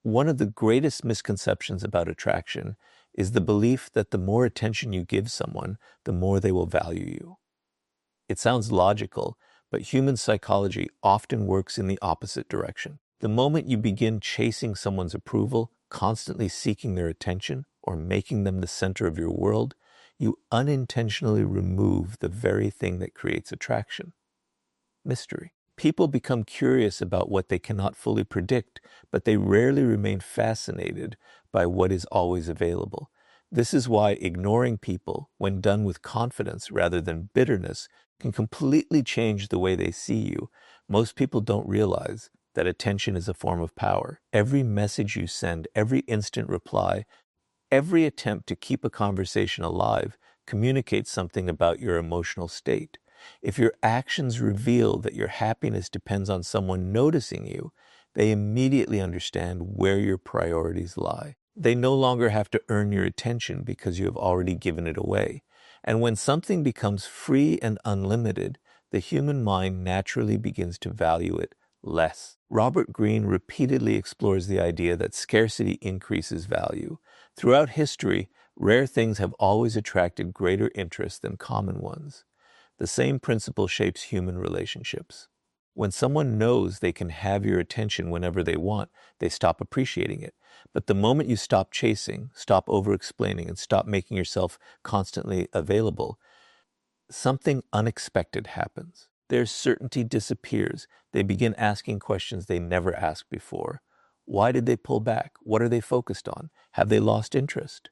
One of the greatest misconceptions about attraction is the belief that the more attention you give someone, the more they will value you. It sounds logical, but human psychology often works in the opposite direction. The moment you begin chasing someone's approval, constantly seeking their attention, or making them the center of your world, you unintentionally remove the very thing that creates attraction: mystery. People become curious about what they cannot fully predict, but they rarely remain fascinated by what is always available. This is why ignoring people, when done with confidence rather than bitterness, can completely change the way they see you. Most people don't realize that attention is a form of power. Every message you send, every instant reply, every attempt to keep a conversation alive communicates something about your emotional state. If your actions reveal that your happiness depends on someone noticing you, they immediately understand where your priorities lie. They no longer have to earn your attention because you have already given it away. And when something becomes free and unlimited, the human mind naturally begins to value it less. Robert Greene repeatedly explores the idea that scarcity increases value. Throughout history, rare things have always attracted greater interest than common ones. The same principle shapes human relationships. When someone knows they can have your attention whenever they want, they stop appreciating it. But the moment you stop chasing, stop over-explaining, and stop making yourself constantly available, something unexpected happens. Their certainty disappears. They begin asking questions they never asked before. Why did they pull back? What are they focused on? Have they lost interest?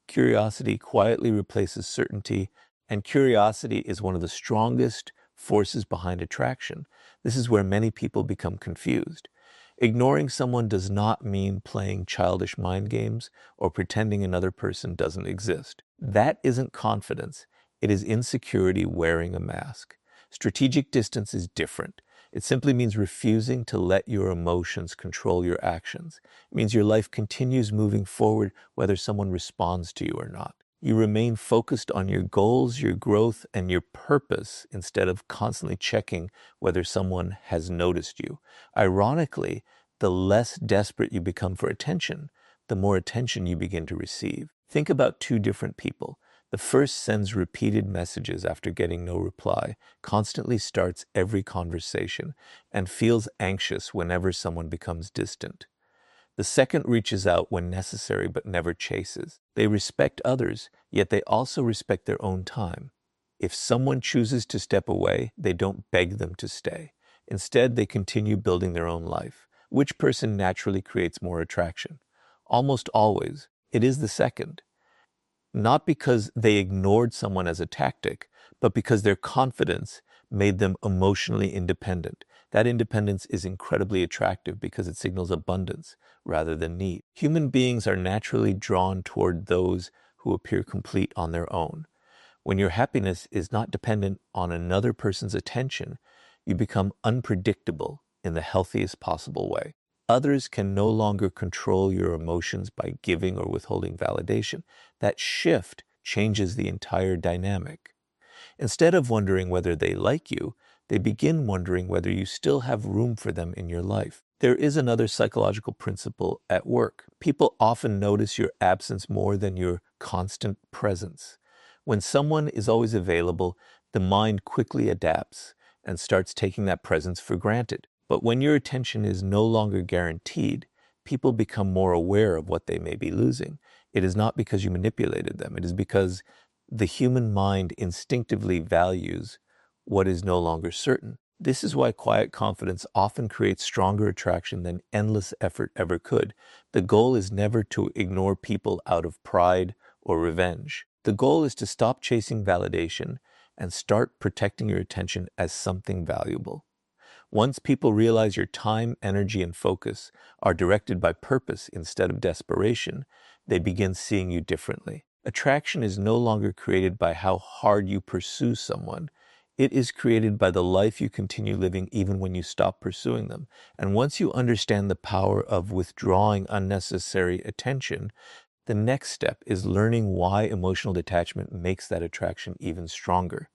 Curiosity quietly replaces certainty, and curiosity is one of the strongest forces behind attraction. This is where many people become confused. Ignoring someone does not mean playing childish mind games or pretending another person doesn't exist. That isn't confidence. It is insecurity wearing a mask. Strategic distance is different. It simply means refusing to let your emotions control your actions. It means your life continues moving forward whether someone responds to you or not. You remain focused on your goals, your growth, and your purpose instead of constantly checking whether someone has noticed you. Ironically, the less desperate you become for attention, the more attention you begin to receive. Think about two different people. The first sends repeated messages after getting no reply, constantly starts every conversation, and feels anxious whenever someone becomes distant. The second reaches out when necessary but never chases. They respect others, yet they also respect their own time. If someone chooses to step away, they don't beg them to stay. Instead, they continue building their own life. Which person naturally creates more attraction? Almost always, it is the second. Not because they ignored someone as a tactic, but because their confidence made them emotionally independent. That independence is incredibly attractive because it signals abundance rather than need. Human beings are naturally drawn toward those who appear complete on their own. When your happiness is not dependent on another person's attention, you become unpredictable in the healthiest possible way. Others can no longer control your emotions by giving or withholding validation. That shift changes the entire dynamic. Instead of wondering whether they like you, they begin wondering whether you still have room for them in your life. There is another psychological principle at work. People often notice your absence more than your constant presence. When someone is always available, the mind quickly adapts and starts taking that presence for granted. But when your attention is no longer guaranteed, people become more aware of what they may be losing. It is not because you manipulated them. It is because the human mind instinctively values what is no longer certain. This is why quiet confidence often creates stronger attraction than endless effort ever could. The goal is never to ignore people out of pride or revenge. The goal is to stop chasing validation and start protecting your attention as something valuable. Once people realize your time, energy, and focus are directed by purpose instead of desperation, they begin seeing you differently. Attraction is no longer created by how hard you pursue someone. It is created by the life you continue living even when you stop pursuing them. And once you understand the power of withdrawing unnecessary attention, the next step is learning why emotional detachment makes that attraction even stronger.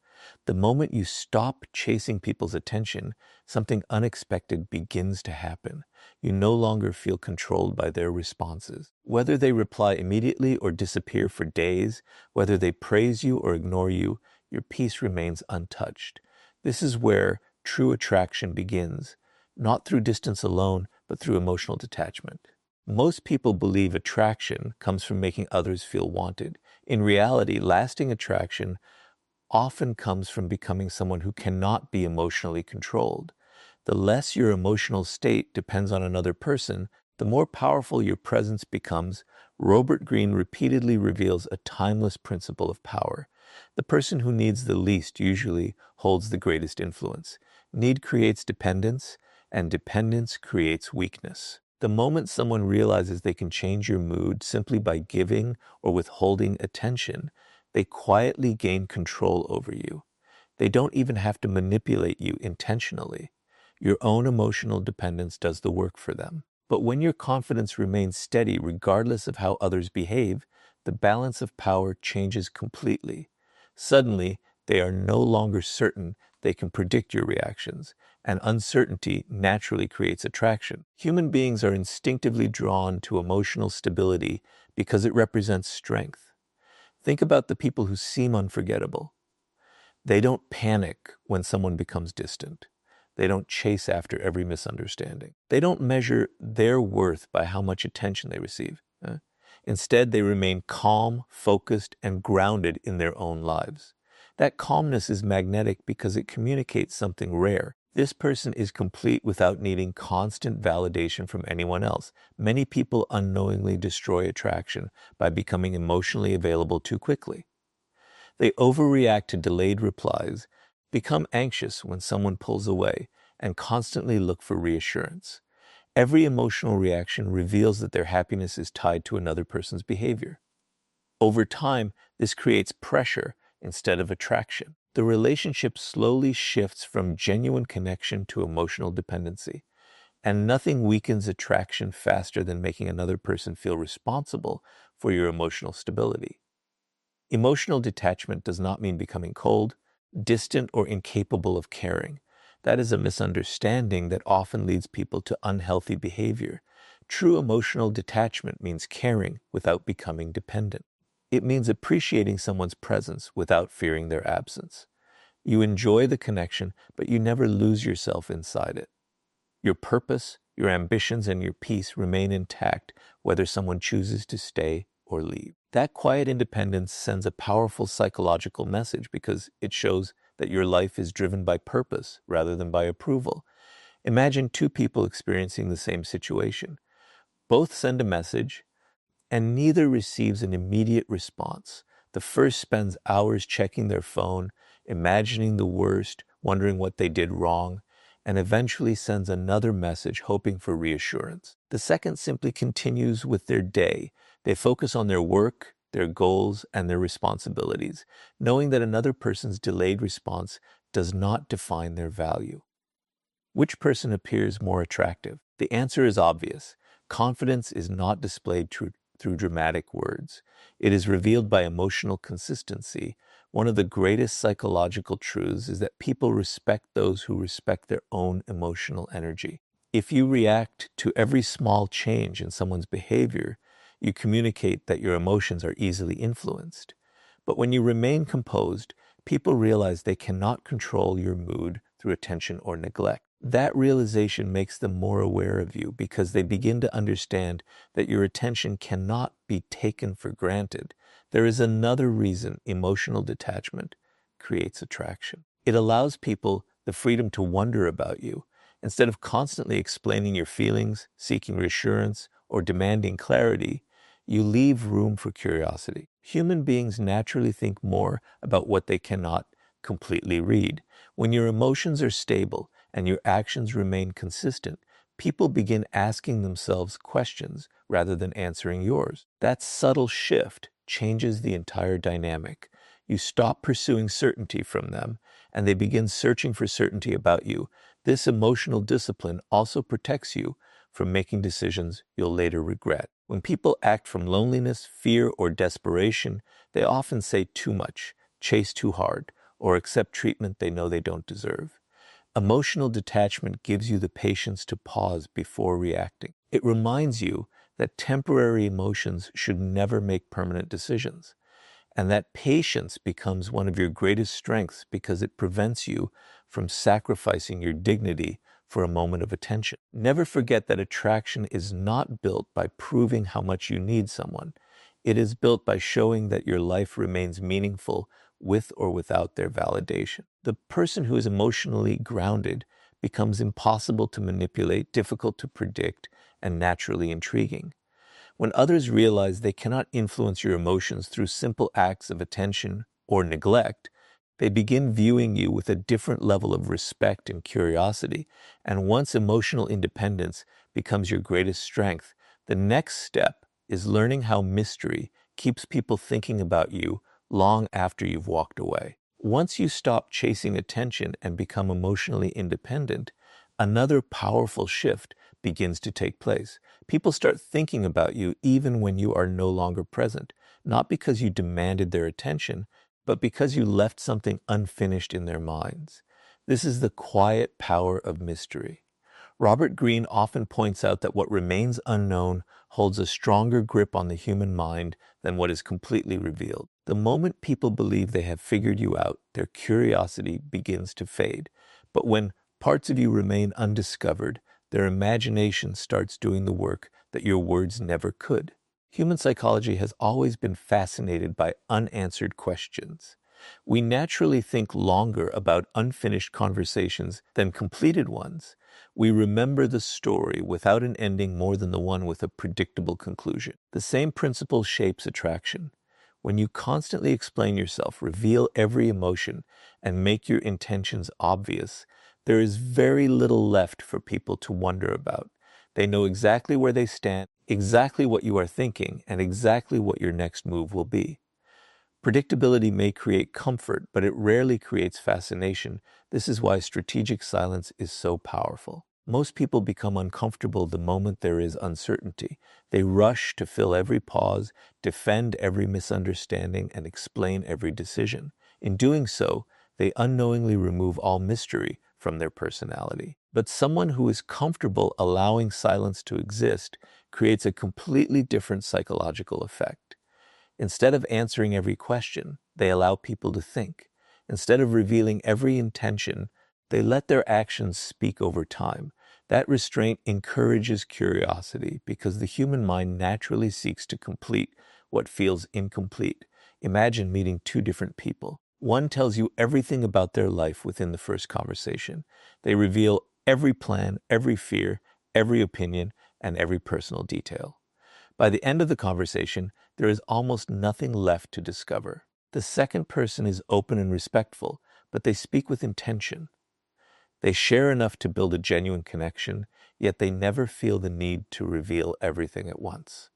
The moment you stop chasing people's attention, something unexpected begins to happen. You no longer feel controlled by their responses. Whether they reply immediately or disappear for days, whether they praise you or ignore you, your peace remains untouched. This is where true attraction begins, not through distance alone, but through emotional detachment. Most people believe attraction comes from making others feel wanted. In reality, lasting attraction often comes from becoming someone who cannot be emotionally controlled. The less your emotional state depends on another person, the more powerful your presence becomes. Robert Greene repeatedly reveals a timeless principle of power. The person who needs the least usually holds the greatest influence. Need creates dependence, and dependence creates weakness. The moment someone realizes they can change your mood simply by giving or withholding attention, they quietly gain control over you. They don't even have to manipulate you intentionally. Your own emotional dependence does the work for them. But when your confidence remains steady regardless of how others behave, the balance of power changes completely. Suddenly, they are no longer certain they can predict your reactions, and uncertainty naturally creates attraction. Human beings are instinctively drawn to emotional stability because it represents strength. Think about the people who seem unforgettable. They don't panic when someone becomes distant. They don't chase after every misunderstanding. They don't measure their worth by how much attention they receive. Instead, they remain calm, focused, and grounded in their own lives. That calmness is magnetic because it communicates something rare. This person is complete without needing constant validation from anyone else. Many people unknowingly destroy attraction by becoming emotionally available too quickly. They overreact to delayed replies, become anxious when someone pulls away, and constantly look for reassurance. Every emotional reaction reveals that their happiness is tied to another person's behavior. Over time, this creates pressure instead of attraction. The relationship slowly shifts from genuine connection to emotional dependency, and nothing weakens attraction faster than making another person feel responsible for your emotional stability. Emotional detachment does not mean becoming cold, distant, or incapable of caring. That is a misunderstanding that often leads people to unhealthy behavior. True emotional detachment means caring without becoming dependent. It means appreciating someone's presence without fearing their absence. You enjoy the connection, but you never lose yourself inside it. Your purpose, your ambitions, and your peace remain intact whether someone chooses to stay or leave. That quiet independence sends a powerful psychological message because it shows that your life is driven by purpose rather than by approval. Imagine two people experiencing the same situation. Both send a message, and neither receives an immediate response. The first spends hours checking their phone, imagining the worst, wondering what they did wrong, and eventually sends another message hoping for reassurance. The second simply continues with their day. They focus on their work, their goals, and their responsibilities, knowing that another person's delayed response does not define their value. Which person appears more attractive? The answer is obvious. Confidence is not displayed through dramatic words. It is revealed by emotional consistency. One of the greatest psychological truths is that people respect those who respect their own emotional energy. If you react to every small change in someone's behavior, you communicate that your emotions are easily influenced. But when you remain composed, people realize they cannot control your mood through attention or neglect. That realization makes them more aware of you because they begin to understand that your attention cannot be taken for granted. There is another reason emotional detachment creates attraction. It allows people the freedom to wonder about you. Instead of constantly explaining your feelings, seeking reassurance, or demanding clarity, you leave room for curiosity. Human beings naturally think more about what they cannot completely read. When your emotions are stable and your actions remain consistent, people begin asking themselves questions rather than answering yours. That subtle shift changes the entire dynamic. You stop pursuing certainty from them, and they begin searching for certainty about you. This emotional discipline also protects you from making decisions you'll later regret. When people act from loneliness, fear, or desperation, they often say too much, chase too hard, or accept treatment they know they don't deserve. Emotional detachment gives you the patience to pause before reacting. It reminds you that temporary emotions should never make permanent decisions, and that patience becomes one of your greatest strengths because it prevents you from sacrificing your dignity for a moment of attention. Never forget that attraction is not built by proving how much you need someone. It is built by showing that your life remains meaningful with or without their validation. The person who is emotionally grounded becomes impossible to manipulate, difficult to predict, and naturally intriguing. When others realize they cannot influence your emotions through simple acts of attention or neglect, they begin viewing you with a different level of respect and curiosity. And once emotional independence becomes your greatest strength, the next step is learning how mystery keeps people thinking about you long after you've walked away. Once you stop chasing attention and become emotionally independent, another powerful shift begins to take place. People start thinking about you even when you are no longer present, not because you demanded their attention, but because you left something unfinished in their minds. This is the quiet power of mystery. Robert Greene often points out that what remains unknown holds a stronger grip on the human mind than what is completely revealed. The moment people believe they have figured you out, their curiosity begins to fade. But when parts of you remain undiscovered, their imagination starts doing the work that your words never could. Human psychology has always been fascinated by unanswered questions. We naturally think longer about unfinished conversations than completed ones. We remember the story without an ending more than the one with a predictable conclusion. The same principle shapes attraction. When you constantly explain yourself, reveal every emotion, and make your intentions obvious, there is very little left for people to wonder about. They know exactly where they stand, exactly what you are thinking, and exactly what your next move will be. Predictability may create comfort, but it rarely creates fascination. This is why strategic silence is so powerful. Most people become uncomfortable the moment there is uncertainty. They rush to fill every pause, defend every misunderstanding, and explain every decision. In doing so, they unknowingly remove all mystery from their personality. But someone who is comfortable allowing silence to exist creates a completely different psychological effect. Instead of answering every question, they allow people to think. Instead of revealing every intention, they let their actions speak over time. That restraint encourages curiosity because the human mind naturally seeks to complete what feels incomplete. Imagine meeting two different people. One tells you everything about their life within the first conversation. They reveal every plan, every fear, every opinion, and every personal detail. By the end of the conversation, there is almost nothing left to discover. The second person is open and respectful, but they speak with intention. They share enough to build a genuine connection, yet they never feel the need to reveal everything at once.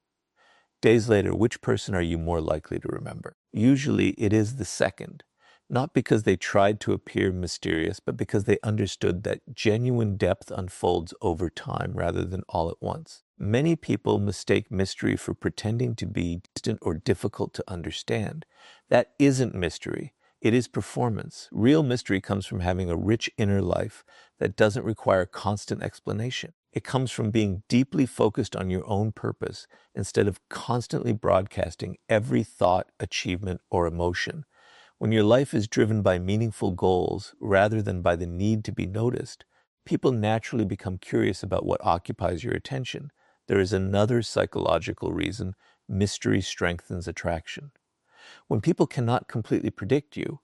Days later, which person are you more likely to remember? Usually it is the second, not because they tried to appear mysterious, but because they understood that genuine depth unfolds over time rather than all at once. Many people mistake mystery for pretending to be distant or difficult to understand. That isn't mystery. It is performance. Real mystery comes from having a rich inner life that doesn't require constant explanation. It comes from being deeply focused on your own purpose instead of constantly broadcasting every thought, achievement, or emotion. When your life is driven by meaningful goals rather than by the need to be noticed, people naturally become curious about what occupies your attention. There is another psychological reason mystery strengthens attraction. When people cannot completely predict you,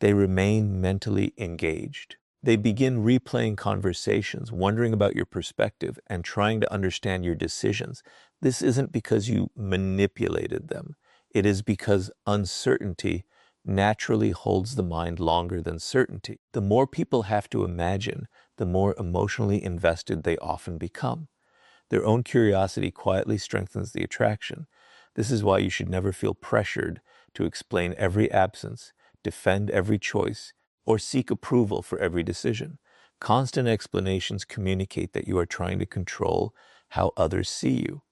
they remain mentally engaged. They begin replaying conversations, wondering about your perspective, and trying to understand your decisions. This isn't because you manipulated them. It is because uncertainty naturally holds the mind longer than certainty. The more people have to imagine, the more emotionally invested they often become. Their own curiosity quietly strengthens the attraction. This is why you should never feel pressured to explain every absence, defend every choice, or seek approval for every decision. Constant explanations communicate that you are trying to control how others see you.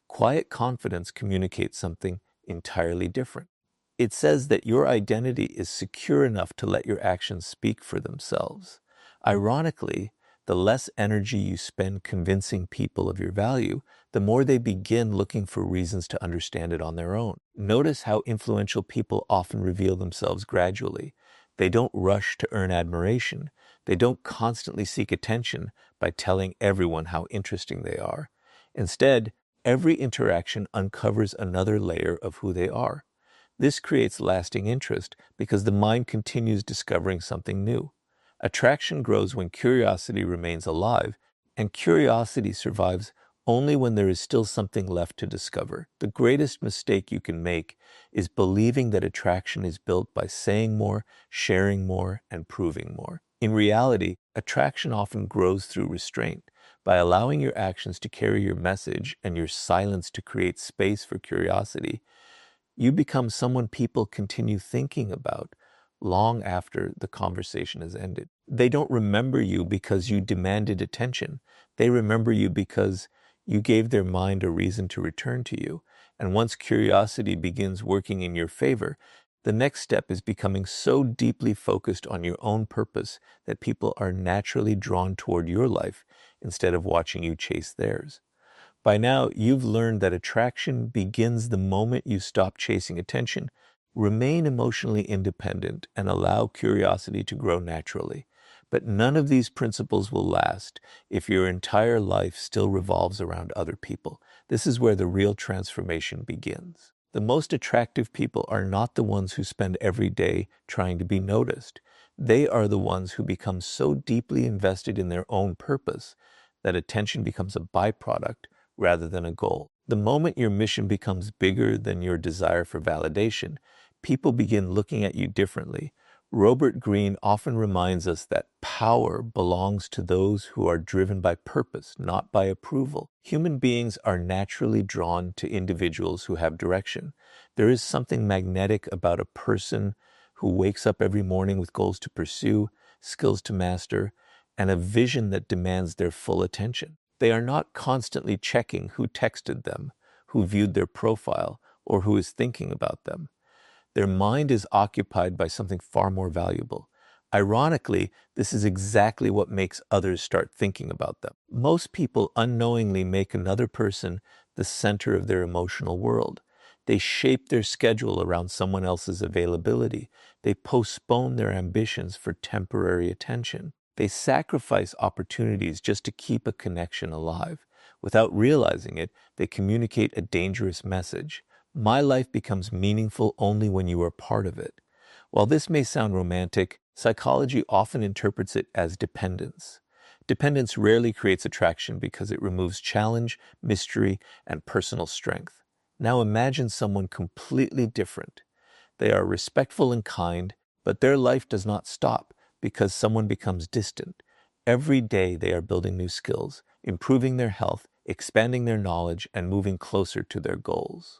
Quiet confidence communicates something entirely different. It says that your identity is secure enough to let your actions speak for themselves. Ironically, the less energy you spend convincing people of your value, the more they begin looking for reasons to understand it on their own. Notice how influential people often reveal themselves gradually. They don't rush to earn admiration. They don't constantly seek attention by telling everyone how interesting they are. Instead, every interaction uncovers another layer of who they are. This creates lasting interest because the mind continues discovering something new. Attraction grows when curiosity remains alive, and curiosity survives only when there is still something left to discover. The greatest mistake you can make is believing that attraction is built by saying more, sharing more, and proving more. In reality, attraction often grows through restraint. By allowing your actions to carry your message and your silence to create space for curiosity, you become someone people continue thinking about long after the conversation has ended. They don't remember you because you demanded attention. They remember you because you gave their mind a reason to return to you. And once curiosity begins working in your favor, the next step is becoming so deeply focused on your own purpose that people are naturally drawn toward your life instead of watching you chase theirs. By now, you've learned that attraction begins the moment you stop chasing attention. Remain emotionally independent and allow curiosity to grow naturally. But none of these principles will last if your entire life still revolves around other people. This is where the real transformation begins. The most attractive people are not the ones who spend every day trying to be noticed. They are the ones who become so deeply invested in their own purpose that attention becomes a byproduct rather than a goal. The moment your mission becomes bigger than your desire for validation, people begin looking at you differently. Robert Greene often reminds us that power belongs to those who are driven by purpose, not by approval. Human beings are naturally drawn to individuals who have direction. There is something magnetic about a person who wakes up every morning with goals to pursue, skills to master, and a vision that demands their full attention. They are not constantly checking who texted them, who viewed their profile, or who is thinking about them. Their mind is occupied by something far more valuable. Ironically, this is exactly what makes others start thinking about them. Most people unknowingly make another person the center of their emotional world. They shape their schedule around someone else's availability. They postpone their ambitions for temporary attention. They sacrifice opportunities just to keep a connection alive. Without realizing it, they communicate a dangerous message. My life becomes meaningful only when you are part of it. While this may sound romantic, psychology often interprets it as dependence. Dependence rarely creates attraction because it removes challenge, mystery, and personal strength. Now imagine someone completely different. They are respectful and kind, but their life does not stop because someone becomes distant. Every day they are building new skills, improving their health, expanding their knowledge, and moving closer to their goals.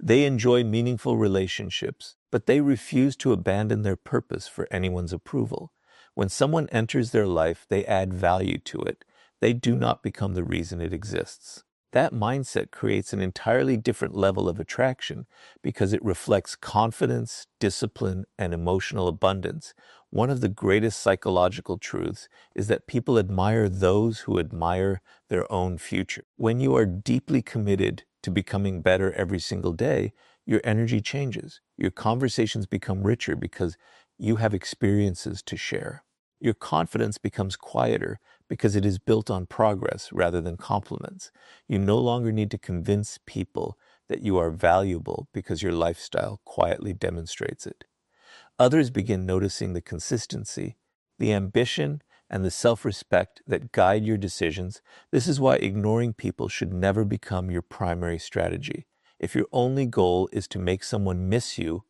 They enjoy meaningful relationships, but they refuse to abandon their purpose for anyone's approval. When someone enters their life, they add value to it. They do not become the reason it exists. That mindset creates an entirely different level of attraction because it reflects confidence, discipline, and emotional abundance. One of the greatest psychological truths is that people admire those who admire their own future. When you are deeply committed to becoming better every single day, your energy changes. Your conversations become richer because you have experiences to share. Your confidence becomes quieter because it is built on progress rather than compliments. You no longer need to convince people that you are valuable because your lifestyle quietly demonstrates it. Others begin noticing the consistency, the ambition, and the self-respect that guide your decisions. This is why ignoring people should never become your primary strategy. If your only goal is to make someone miss you,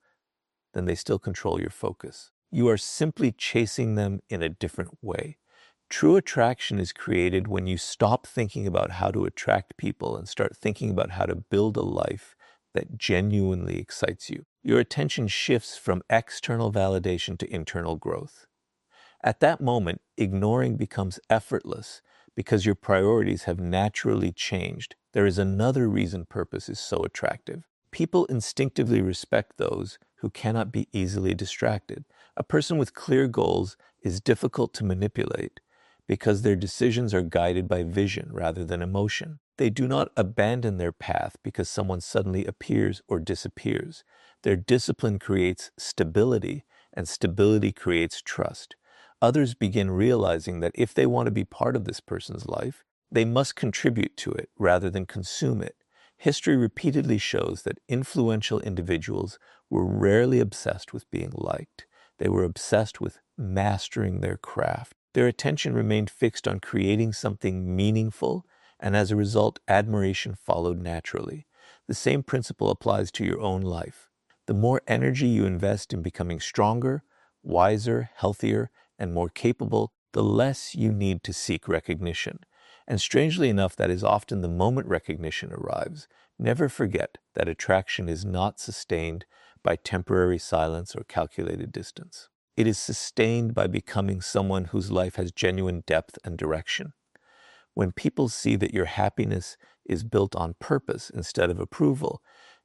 then they still control your focus. You are simply chasing them in a different way. True attraction is created when you stop thinking about how to attract people and start thinking about how to build a life that genuinely excites you. Your attention shifts from external validation to internal growth. At that moment, ignoring becomes effortless because your priorities have naturally changed. There is another reason purpose is so attractive. People instinctively respect those who cannot be easily distracted. A person with clear goals is difficult to manipulate because their decisions are guided by vision rather than emotion. They do not abandon their path because someone suddenly appears or disappears. Their discipline creates stability, and stability creates trust. Others begin realizing that if they want to be part of this person's life, they must contribute to it rather than consume it. History repeatedly shows that influential individuals were rarely obsessed with being liked. They were obsessed with mastering their craft. Their attention remained fixed on creating something meaningful, and as a result, admiration followed naturally. The same principle applies to your own life. The more energy you invest in becoming stronger, wiser, healthier, and more capable, the less you need to seek recognition. And strangely enough, that is often the moment recognition arrives. Never forget that attraction is not sustained by temporary silence or calculated distance. It is sustained by becoming someone whose life has genuine depth and direction. When people see that your happiness is built on purpose instead of approval,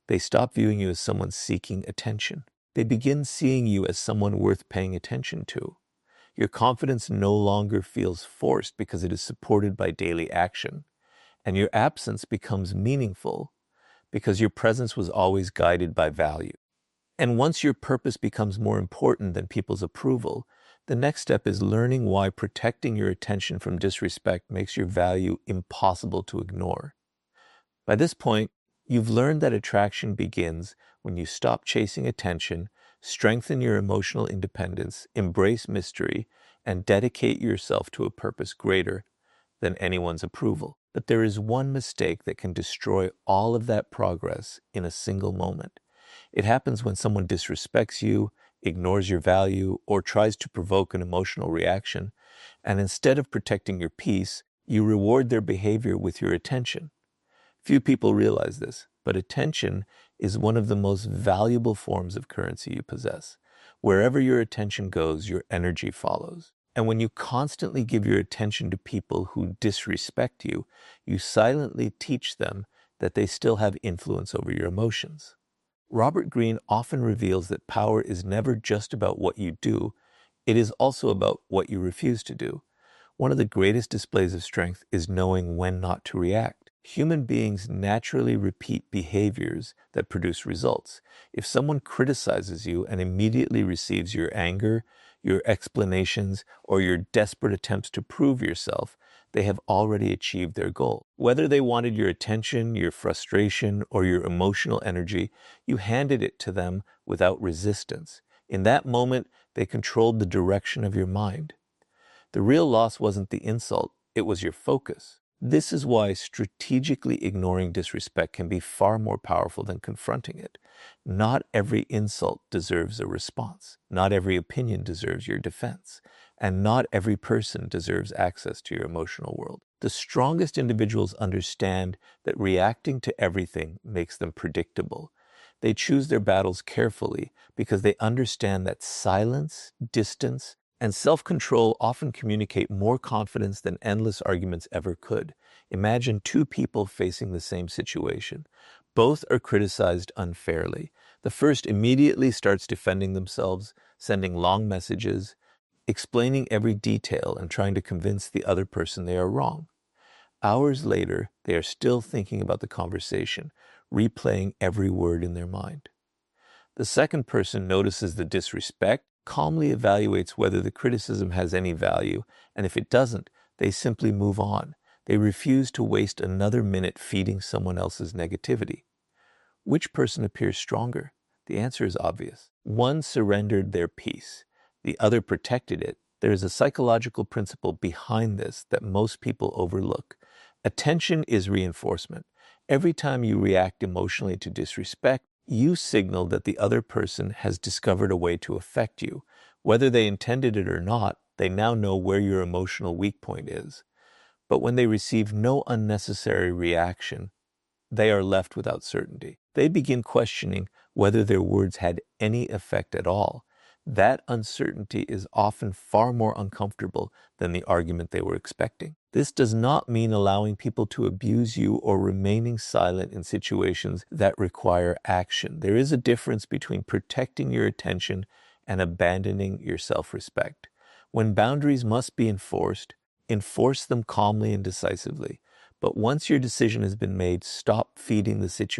they stop viewing you as someone seeking attention. They begin seeing you as someone worth paying attention to. Your confidence no longer feels forced because it is supported by daily action, and your absence becomes meaningful because your presence was always guided by value. And once your purpose becomes more important than people's approval, the next step is learning why protecting your attention from disrespect makes your value impossible to ignore. By this point, you've learned that attraction begins when you stop chasing attention, strengthen your emotional independence, embrace mystery, and dedicate yourself to a purpose greater than anyone's approval. But there is one mistake that can destroy all of that progress in a single moment. It happens when someone disrespects you, ignores your value, or tries to provoke an emotional reaction, and instead of protecting your peace, you reward their behavior with your attention. Few people realize this, but attention is one of the most valuable forms of currency you possess. Wherever your attention goes, your energy follows. And when you constantly give your attention to people who disrespect you, you silently teach them that they still have influence over your emotions. Robert Greene often reveals that power is never just about what you do, it is also about what you refuse to do. One of the greatest displays of strength is knowing when not to react. Human beings naturally repeat behaviors that produce results. If someone criticizes you and immediately receives your anger, your explanations, or your desperate attempts to prove yourself, they have already achieved their goal. Whether they wanted your attention, your frustration, or your emotional energy, you handed it to them without resistance. In that moment, they controlled the direction of your mind. The real loss wasn't the insult, it was your focus. This is why strategically ignoring disrespect can be far more powerful than confronting it. Not every insult deserves a response. Not every opinion deserves your defense. And not every person deserves access to your emotional world. The strongest individuals understand that reacting to everything makes them predictable. They choose their battles carefully because they understand that silence, distance, and self-control often communicate more confidence than endless arguments ever could. Imagine two people facing the same situation. Both are criticized unfairly. The first immediately starts defending themselves, sending long messages, explaining every detail and trying to convince the other person they are wrong. Hours later, they are still thinking about the conversation, replaying every word in their mind. The second person notices the disrespect, calmly evaluates whether the criticism has any value, and if it doesn't, they simply move on. They refuse to waste another minute feeding someone else's negativity. Which person appears stronger? The answer is obvious. One surrendered their peace. The other protected it. There is a psychological principle behind this that most people overlook. Attention is reinforcement. Every time you react emotionally to disrespect, you signal that the other person has discovered a way to affect you. Whether they intended it or not, they now know where your emotional weak point is. But when they receive no unnecessary reaction, they are left without certainty. They begin questioning whether their words had any effect at all. That uncertainty is often far more uncomfortable than the argument they were expecting. This does not mean allowing people to abuse you or remaining silent in situations that require action. There is a difference between protecting your attention and abandoning your self-respect. When boundaries must be enforced, enforce them calmly and decisively. But once your decision has been made, stop feeding the situation.